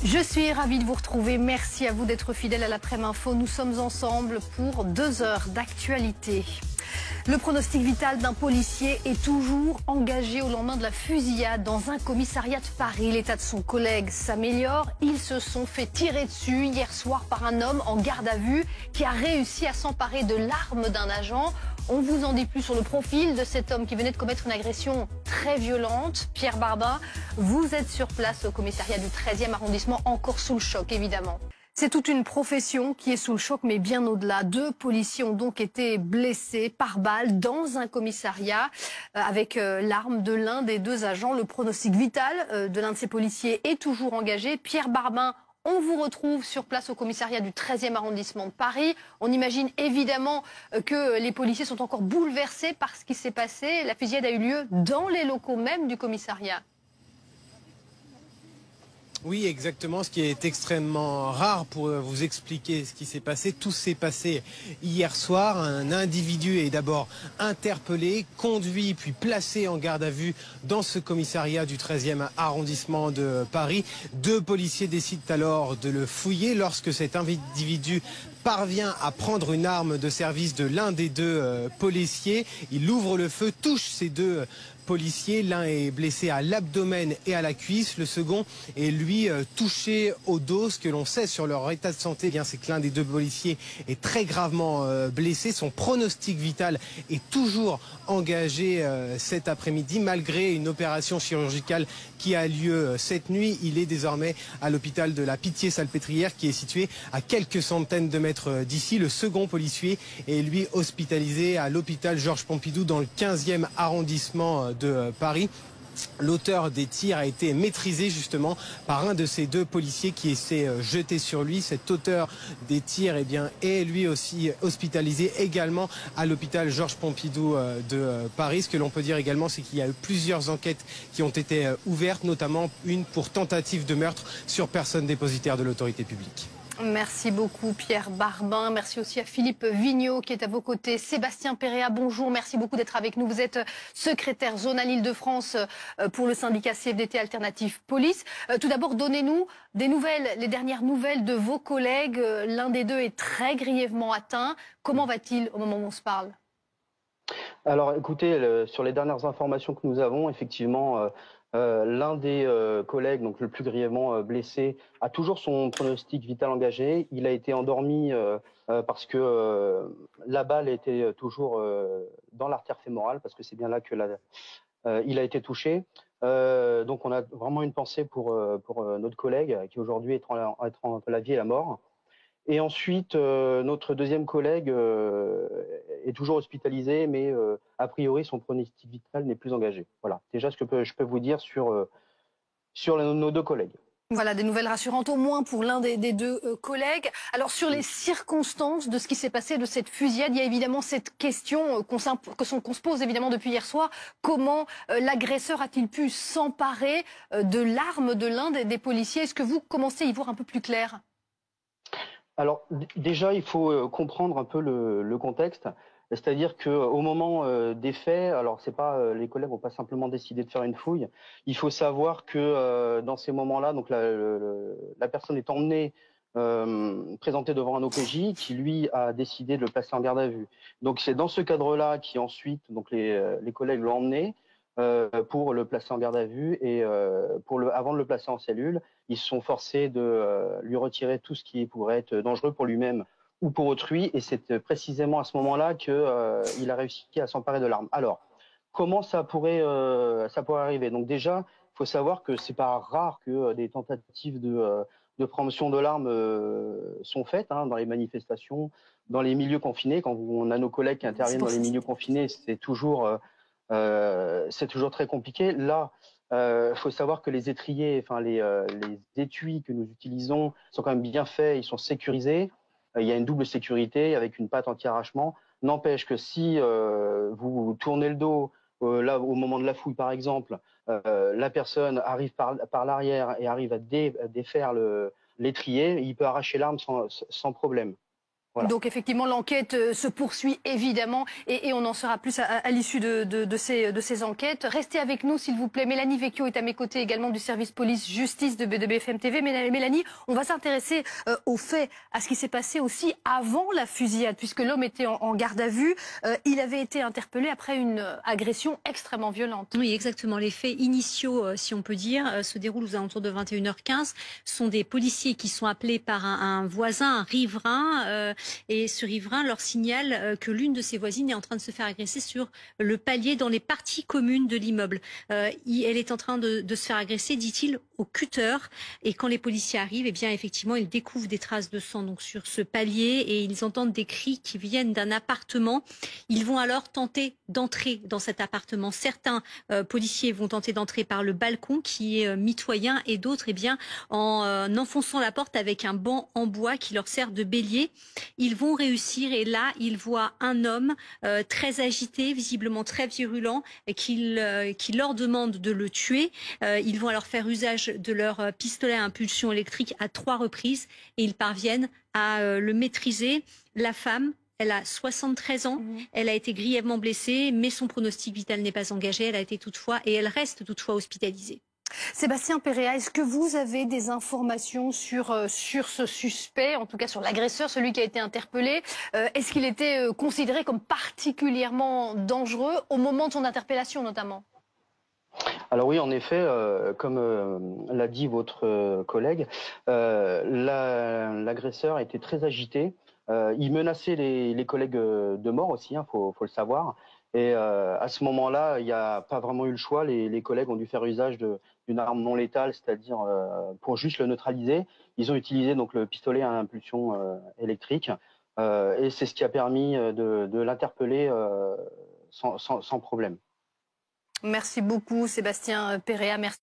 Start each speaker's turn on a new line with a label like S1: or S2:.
S1: Je suis ravie de vous retrouver. Merci à vous d'être fidèles à l'après-midi info. Nous sommes ensemble pour 2 heures d'actualité. Le pronostic vital d'un policier est toujours engagé au lendemain de la fusillade dans un commissariat de Paris. L'état de son collègue s'améliore. Ils se sont fait tirer dessus hier soir par un homme en garde à vue qui a réussi à s'emparer de l'arme d'un agent. On vous en dit plus sur le profil de cet homme qui venait de commettre une agression très violente. Pierre Barbin, vous êtes sur place au commissariat du 13e arrondissement, encore sous le choc évidemment. C'est toute une profession qui est sous le choc, mais bien au-delà. 2 policiers ont donc été blessés par balle dans un commissariat avec l'arme de l'un des 2 agents. Le pronostic vital de l'un de ces policiers est toujours engagé. Pierre Barbin, on vous retrouve sur place au commissariat du 13e arrondissement de Paris. On imagine évidemment que les policiers sont encore bouleversés par ce qui s'est passé. La fusillade a eu lieu dans les locaux même du commissariat.
S2: Oui, exactement, ce qui est extrêmement rare pour vous expliquer ce qui s'est passé. Tout s'est passé hier soir. Un individu est d'abord interpellé, conduit puis placé en garde à vue dans ce commissariat du 13e arrondissement de Paris. 2 policiers décident alors de le fouiller lorsque cet individu parvient à prendre une arme de service de l'un des 2 policiers. Il ouvre le feu, touche ces 2 policiers. L'un est blessé à l'abdomen et à la cuisse. Le second est lui touché au dos. Ce que l'on sait sur leur état de santé, eh bien, c'est que l'un des 2 policiers est très gravement blessé. Son pronostic vital est toujours engagé cet après-midi malgré une opération chirurgicale qui a lieu cette nuit. Il est désormais à l'hôpital de la Pitié-Salpêtrière qui est situé à quelques centaines de mètres d'ici. Le second policier est lui hospitalisé à l'hôpital Georges Pompidou dans le 15e arrondissement de Paris. L'auteur des tirs a été maîtrisé justement par un de ces 2 policiers qui s'est jeté sur lui. Cet auteur des tirs est lui aussi hospitalisé également à l'hôpital Georges Pompidou de Paris. Ce que l'on peut dire également, c'est qu'il y a eu plusieurs enquêtes qui ont été ouvertes, notamment une pour tentative de meurtre sur personne dépositaire de l'autorité publique.
S1: Merci beaucoup Pierre Barbin, merci aussi à Philippe Vigneault qui est à vos côtés. Sébastien Péréa, bonjour, merci beaucoup d'être avec nous. Vous êtes secrétaire zonal Île-de-France pour le syndicat CFDT Alternative Police. Tout d'abord, donnez-nous des nouvelles, les dernières nouvelles de vos collègues. L'un des 2 est très grièvement atteint. Comment va-t-il au moment où on se parle ?
S3: Alors écoutez, sur les dernières informations que nous avons, effectivement, l'un des collègues, donc le plus grièvement blessé, a toujours son pronostic vital engagé. Il a été endormi parce que la balle était toujours dans l'artère fémorale, parce que c'est bien là que il a été touché. Donc on a vraiment une pensée pour notre collègue qui aujourd'hui est entre la vie et la mort. Et ensuite, notre deuxième collègue est toujours hospitalisé, mais a priori, son pronostic vital n'est plus engagé. Voilà, déjà ce que je peux vous dire sur nos 2 collègues.
S1: Voilà, des nouvelles rassurantes au moins pour l'un des 2 collègues. Alors sur les circonstances de ce qui s'est passé, de cette fusillade, il y a évidemment cette question qu'on se pose évidemment depuis hier soir. Comment l'agresseur a-t-il pu s'emparer de l'arme de l'un des policiers ? Est-ce que vous commencez à y voir un peu plus clair ?
S3: Alors déjà, il faut comprendre un peu le contexte. C'est-à-dire qu'au moment des faits, alors c'est pas les collègues vont pas simplement décider de faire une fouille. Il faut savoir que dans ces moments-là, donc la personne est emmenée, présentée devant un OPJ qui lui a décidé de le placer en garde à vue. Donc c'est dans ce cadre-là qu'ensuite donc les collègues l'ont emmené pour le placer en garde à vue et avant de le placer en cellule, ils se sont forcés de lui retirer tout ce qui pourrait être dangereux pour lui-même ou pour autrui, et c'est précisément à ce moment-là qu'il a réussi à s'emparer de l'arme. Alors, comment ça pourrait arriver? Donc déjà, il faut savoir que c'est pas rare que des tentatives de promotion de l'arme sont faites dans les manifestations, dans les milieux confinés. Quand on a nos collègues qui interviennent dans les milieux confinés, c'est toujours très compliqué. Là, il faut savoir que les étriers, enfin les étuis que nous utilisons sont quand même bien faits, ils sont sécurisés. Il y a une double sécurité avec une patte anti-arrachement. N'empêche que si vous tournez le dos, là au moment de la fouille par exemple, la personne arrive par l'arrière et arrive à défaire l'étrier, il peut arracher l'arme sans problème. Voilà.
S1: Donc effectivement, l'enquête se poursuit évidemment et on en saura plus à l'issue de ces enquêtes. Restez avec nous s'il vous plaît. Mélanie Vecchio est à mes côtés également du service police-justice de BFM TV. Mélanie, on va s'intéresser aux faits, à ce qui s'est passé aussi avant la fusillade, puisque l'homme était en garde à vue. Il avait été interpellé après une agression extrêmement violente.
S4: Oui, exactement. Les faits initiaux, si on peut dire, se déroulent aux alentours de 21h15. Ce sont des policiers qui sont appelés par un voisin, un riverain. Et ce riverain leur signale que l'une de ses voisines est en train de se faire agresser sur le palier dans les parties communes de l'immeuble. Elle est en train de se faire agresser, dit-il, au cutter. Et quand les policiers arrivent, eh bien effectivement, ils découvrent des traces de sang donc sur ce palier et ils entendent des cris qui viennent d'un appartement. Ils vont alors tenter d'entrer dans cet appartement. Certains policiers vont tenter d'entrer par le balcon qui est mitoyen et d'autres, eh bien, en enfonçant la porte avec un banc en bois qui leur sert de bélier. Ils vont réussir et là, ils voient un homme très agité, visiblement très virulent, qui leur demande de le tuer. Ils vont alors faire usage de leur pistolet à impulsion électrique à 3 reprises et ils parviennent à le maîtriser. La femme, elle a 73 ans, elle a été grièvement blessée, mais son pronostic vital n'est pas engagé. Elle reste toutefois hospitalisée.
S1: Sébastien Perea, est-ce que vous avez des informations sur ce suspect, en tout cas sur l'agresseur, celui qui a été interpellé? Est-ce qu'il était considéré comme particulièrement dangereux au moment de son interpellation notamment?
S3: Alors oui, en effet, comme l'a dit votre collègue, l'agresseur était très agité. Il menaçait les collègues de mort aussi, faut le savoir. Et à ce moment-là, il n'y a pas vraiment eu le choix. Les collègues ont dû faire usage d'une arme non létale, c'est-à-dire pour juste le neutraliser. Ils ont utilisé donc le pistolet à impulsion électrique. Et c'est ce qui a permis de l'interpeller sans problème.
S1: Merci beaucoup Sébastien Perea. Merci.